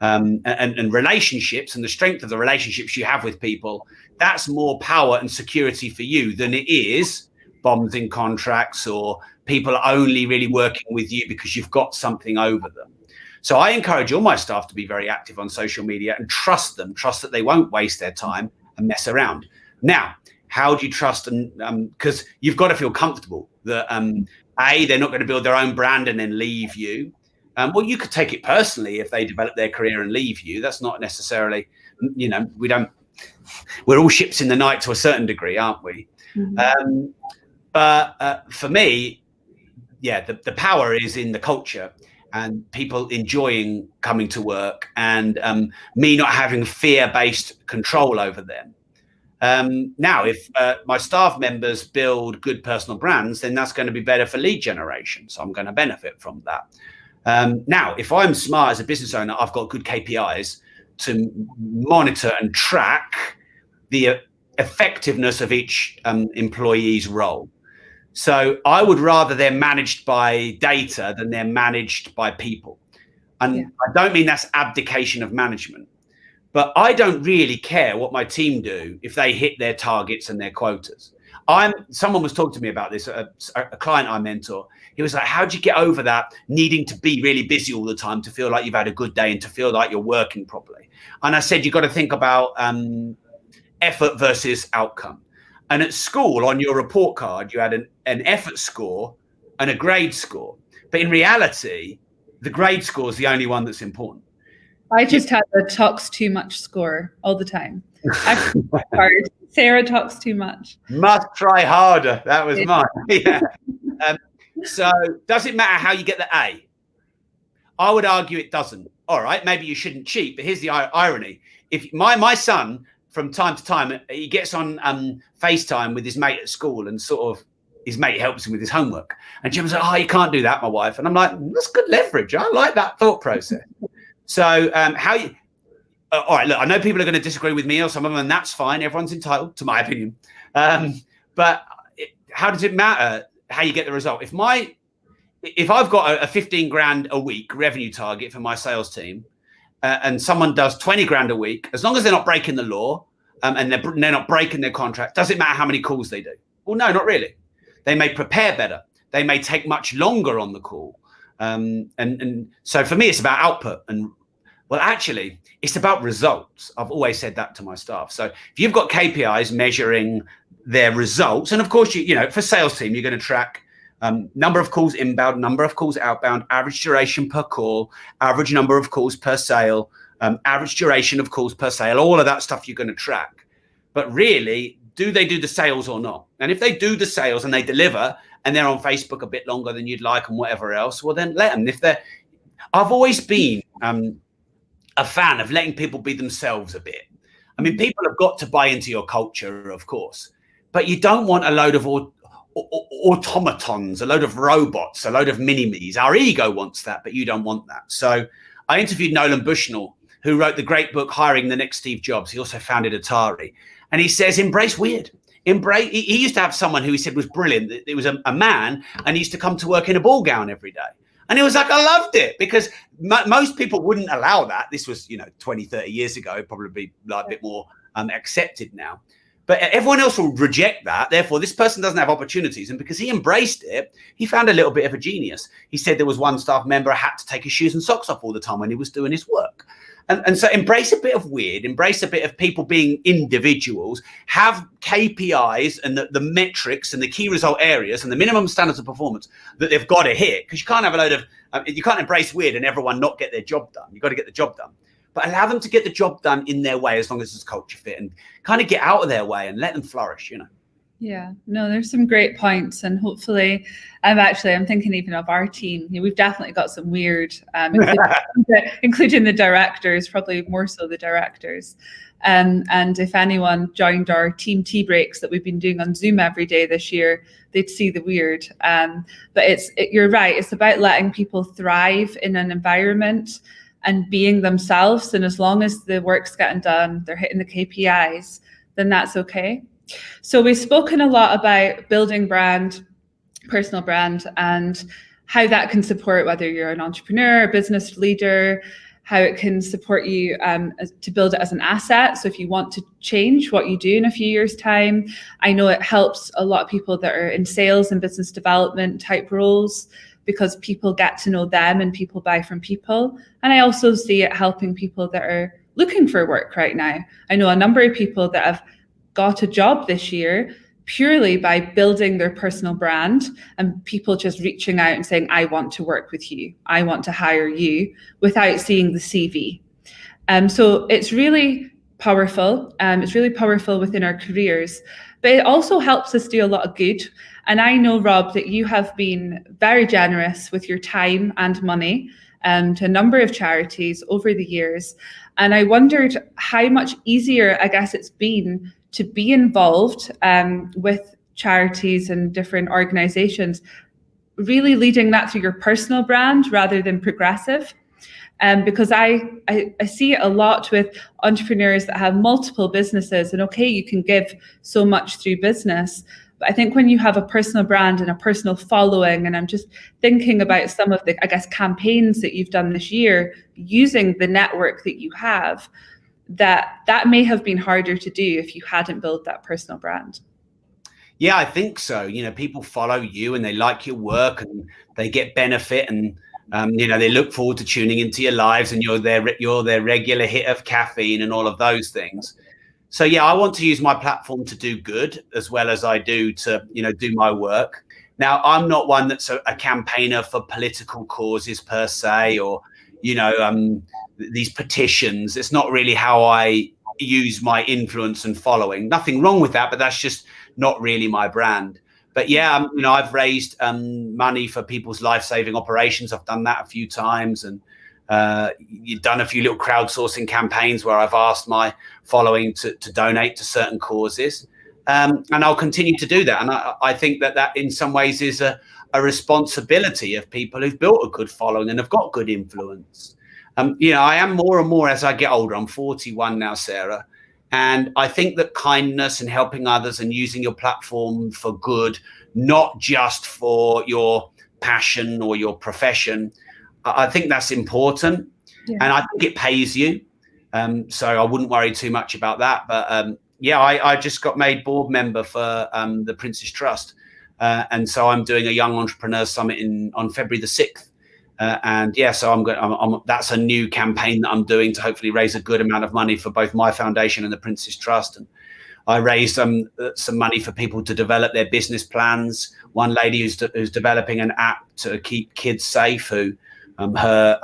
S1: And relationships and the strength of the relationships you have with people, that's more power and security for you than it is bombs in contracts or people only really working with you because you've got something over them. So I encourage all my staff to be very active on social media and trust that they won't waste their time and mess around. Now, how do you trust? And because you've got to feel comfortable that they're not going to build their own brand and then leave you. Well, you could take it personally if they develop their career and leave you. That's not necessarily, we're all ships in the night to a certain degree, aren't we? Mm-hmm. But for me, the power is in the culture and people enjoying coming to work and me not having fear-based control over them. Now, if my staff members build good personal brands, then that's going to be better for lead generation. So I'm going to benefit from that. Now, if I'm smart as a business owner, I've got good KPIs to monitor and track the effectiveness of each employee's role. So I would rather they're managed by data than they're managed by people. And I don't mean that's abdication of management, But I don't really care what my team do if they hit their targets and their quotas. Someone was talking to me about this, a client I mentor. He was like, how'd you get over that needing to be really busy all the time to feel like you've had a good day and to feel like you're working properly? And I said, you've got to think about effort versus outcome. And at school, on your report card, you had an effort score and a grade score. But in reality, the grade score is the only one that's important.
S2: I just had a talks too much score all the time. Sarah talks too much.
S1: Must try harder. That was mine. Yeah. So does it matter how you get the A? I would argue it doesn't. All right, maybe you shouldn't cheat, but here's the irony. If my son, from time to time, he gets on FaceTime with his mate at school, and sort of his mate helps him with his homework. And Jim's like, oh, you can't do that, my wife. And I'm like, that's good leverage. I like that thought process. So how you... all right, look, I know people are going to disagree with me or some of them, and that's fine. Everyone's entitled to my opinion. But how does it matter how you get the result? If I've got a 15 grand a week revenue target for my sales team, and someone does 20 grand a week, as long as they're not breaking the law and they're not breaking their contract, does it matter how many calls they do? Well, no, not really. They may prepare better. They may take much longer on the call. And so for me, it's about output. And well, actually, it's about results. I've always said that to my staff. So if you've got KPIs measuring their results, and of course, you know, for sales team, you're going to track number of calls inbound, number of calls outbound, average duration per call, average number of calls per sale, average duration of calls per sale, all of that stuff you're going to track. But really, do they do the sales or not? And if they do the sales and they deliver and they're on Facebook a bit longer than you'd like and whatever else, well, then let them. I've always been a fan of letting people be themselves a bit. I mean, people have got to buy into your culture, of course, but you don't want a load of automatons, a load of robots, a load of mini-me's. Our ego wants that, but you don't want that. So I interviewed Nolan Bushnell, who wrote the great book, Hiring the Next Steve Jobs. He also founded Atari. And he says, embrace weird. He used to have someone who he said was brilliant. It was a man, and he used to come to work in a ball gown every day. And he was like, I loved it, because most people wouldn't allow that. This was, 20, 30 years ago, probably be like a bit more accepted now. But everyone else will reject that. Therefore, this person doesn't have opportunities. And because he embraced it, he found a little bit of a genius. He said there was one staff member who had to take his shoes and socks off all the time when he was doing his work. And so embrace a bit of weird, embrace a bit of people being individuals, have KPIs and the metrics and the key result areas and the minimum standards of performance that they've got to hit. Because you can't have a load of, you can't embrace weird and everyone not get their job done. You've got to get the job done. But allow them to get the job done in their way as long as it's culture fit, and kind of get out of their way and let them flourish,
S2: Yeah, no, there's some great points, and hopefully, I'm thinking even of our team. We've definitely got some weird, including the directors, probably more so the directors. And if anyone joined our team tea breaks that we've been doing on Zoom every day this year, they'd see the weird. But you're right. It's about letting people thrive in an environment and being themselves. And as long as the work's getting done, they're hitting the KPIs, then that's okay. So we've spoken a lot about building brand, personal brand, and how that can support whether you're an entrepreneur, a business leader, how it can support you to build it as an asset. So if you want to change what you do in a few years' time, I know it helps a lot of people that are in sales and business development type roles, because people get to know them and people buy from people. And I also see it helping people that are looking for work right now. I know a number of people that have got a job this year purely by building their personal brand, and people just reaching out and saying, I want to work with you, I want to hire you, without seeing the CV. So it's really powerful. It's really powerful within our careers, but it also helps us do a lot of good. And I know, Rob, that you have been very generous with your time and money to a number of charities over the years. And I wondered how much easier, I guess, it's been to be involved with charities and different organizations, really leading that through your personal brand rather than progressive. Because I see it a lot with entrepreneurs that have multiple businesses, and okay, you can give so much through business, but I think when you have a personal brand and a personal following, and I'm just thinking about some of the, I guess, campaigns that you've done this year using the network that you have, that may have been harder to do if you hadn't built that personal brand.
S1: Yeah, I think so. You know, people follow you and they like your work and they get benefit, and you know, they look forward to tuning into your lives, and you're their regular hit of caffeine and all of those things. So yeah, I want to use my platform to do good as well as I do to, you know, do my work. Now, I'm not one that's a campaigner for political causes per se, or, you know, these petitions. It's not really how I use my influence and following. Nothing wrong with that, but that's just not really my brand. But yeah, you know, I've raised money for people's life-saving operations. I've done that a few times, and you've done a few little crowdsourcing campaigns where I've asked my following to donate to certain causes. And I'll continue to do that. And I think that in some ways is a responsibility of people who've built a good following and have got good influence. You know, I am more and more as I get older. I'm 41 now, Sarah. And I think that kindness and helping others and using your platform for good, not just for your passion or your profession, I think that's important. Yeah. And I think it pays you. So I wouldn't worry too much about that. But yeah, I just got made board member for the Prince's Trust. And so I'm doing a Young Entrepreneurs Summit on February the 6th. And yeah, so that's a new campaign that I'm doing to hopefully raise a good amount of money for both my foundation and the Prince's Trust. And I raised some money for people to develop their business plans. One lady who's developing an app to keep kids safe, who her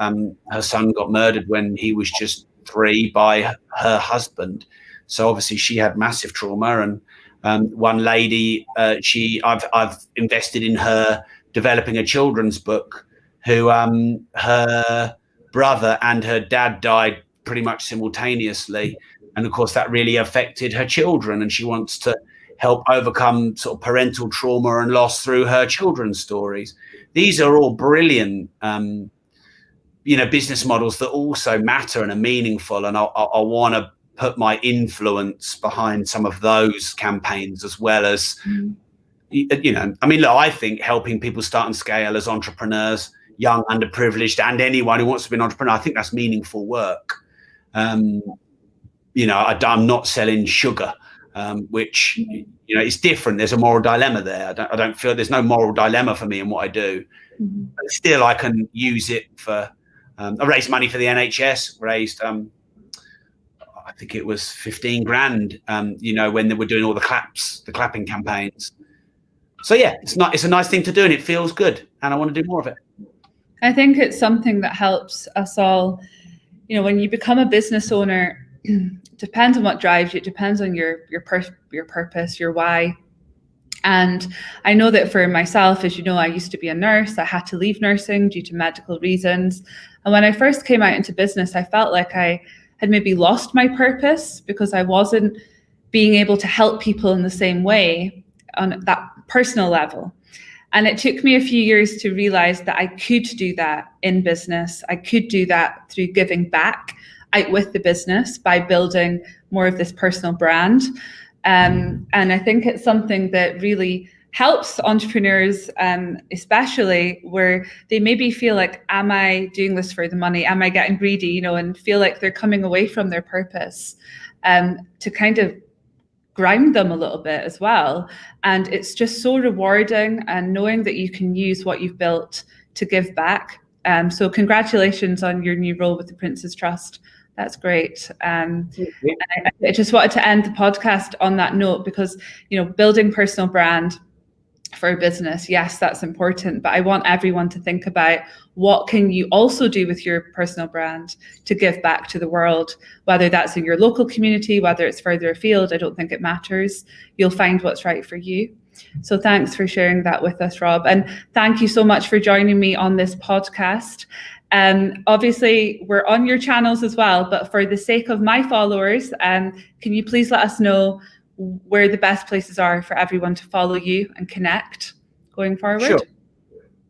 S1: son got murdered when he was just 3 by her husband. So obviously she had massive trauma. And one lady, I've invested in her developing a children's book, who her brother and her dad died pretty much simultaneously. And of course that really affected her children, and she wants to help overcome sort of parental trauma and loss through her children's stories. These are all brilliant, you know, business models that also matter and are meaningful. And I want to put my influence behind some of those campaigns as well as, you know, I mean, look, I think helping people start and scale as entrepreneurs, young, underprivileged, and anyone who wants to be an entrepreneur, I think that's meaningful work. You know, I'm not selling sugar, which, you know, it's different. There's a moral dilemma there. I don't feel there's no moral dilemma for me in what I do. But still, I can use it for. I raised money for the NHS. Raised, I think it was 15 grand. You know, when they were doing all the clapping campaigns. So yeah, it's a nice thing to do, and it feels good, and I want to do more of it.
S2: I think it's something that helps us all. You know, when you become a business owner, depends on what drives you. It depends on your purpose, your why. And I know that for myself, as you know, I used to be a nurse. I had to leave nursing due to medical reasons. And when I first came out into business, I felt like I had maybe lost my purpose because I wasn't being able to help people in the same way on that personal level. And it took me a few years to realize that I could do that in business. I could do that through giving back out with the business by building more of this personal brand. And I think it's something that really helps entrepreneurs, especially where they maybe feel like, am I doing this for the money? Am I getting greedy? You know, and feel like they're coming away from their purpose, to kind of ground them a little bit as well. And it's just so rewarding, and knowing that you can use what you've built to give back. So congratulations on your new role with the Prince's Trust. That's great. And I just wanted to end the podcast on that note, because, you know, building personal brand for a business, yes, that's important, but I want everyone to think about what can you also do with your personal brand to give back to the world, whether that's in your local community, whether it's further afield. I don't think it matters. You'll find what's right for you. So thanks for sharing that with us, Rob. And thank you so much for joining me on this podcast. Obviously, we're on your channels as well, but for the sake of my followers, can you please let us know where the best places are for everyone to follow you and connect going forward?
S1: Sure.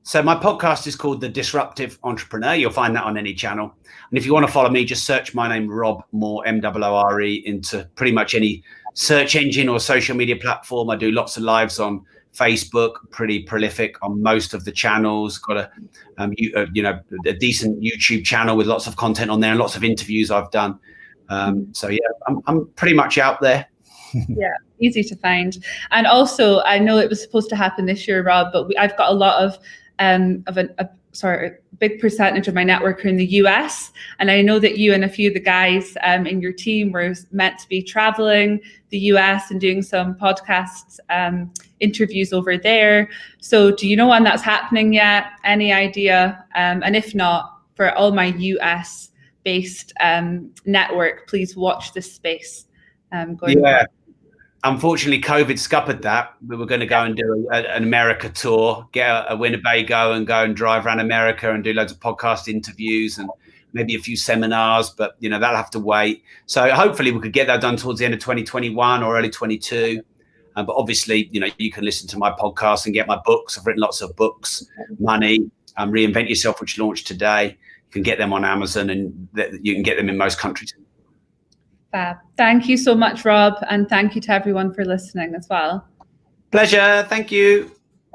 S1: So my podcast is called The Disruptive Entrepreneur. You'll find that on any channel. And if you want to follow me, just search my name, Rob Moore, Moore, into pretty much any search engine or social media platform. I do lots of lives on Facebook, pretty prolific on most of the channels. Got a decent YouTube channel with lots of content on there and lots of interviews I've done. So yeah, I'm pretty much out there.
S2: Yeah, easy to find. And also, I know it was supposed to happen this year, Rob, but I've got a lot of a big percentage of my network are in the US, and I know that you and a few of the guys in your team were meant to be traveling the US and doing some podcasts, interviews over there. So, do you know when that's happening yet? Any idea? And if not, for all my US based network, please watch this space. Going forward.
S1: Unfortunately, COVID scuppered that. We were going to go and do an America tour, get a Winnebago and go and drive around America and do loads of podcast interviews and maybe a few seminars, but that'll have to wait. So hopefully we could get that done towards the end of 2021 or early 22. But obviously, you can listen to my podcast and get my books. I've written lots of books, Money, Reinvent Yourself, which launched today. You can get them on Amazon and you can get them in most countries.
S2: Fab. Thank you so much, Rob. And thank you to everyone for listening as well.
S1: Pleasure. Thank you.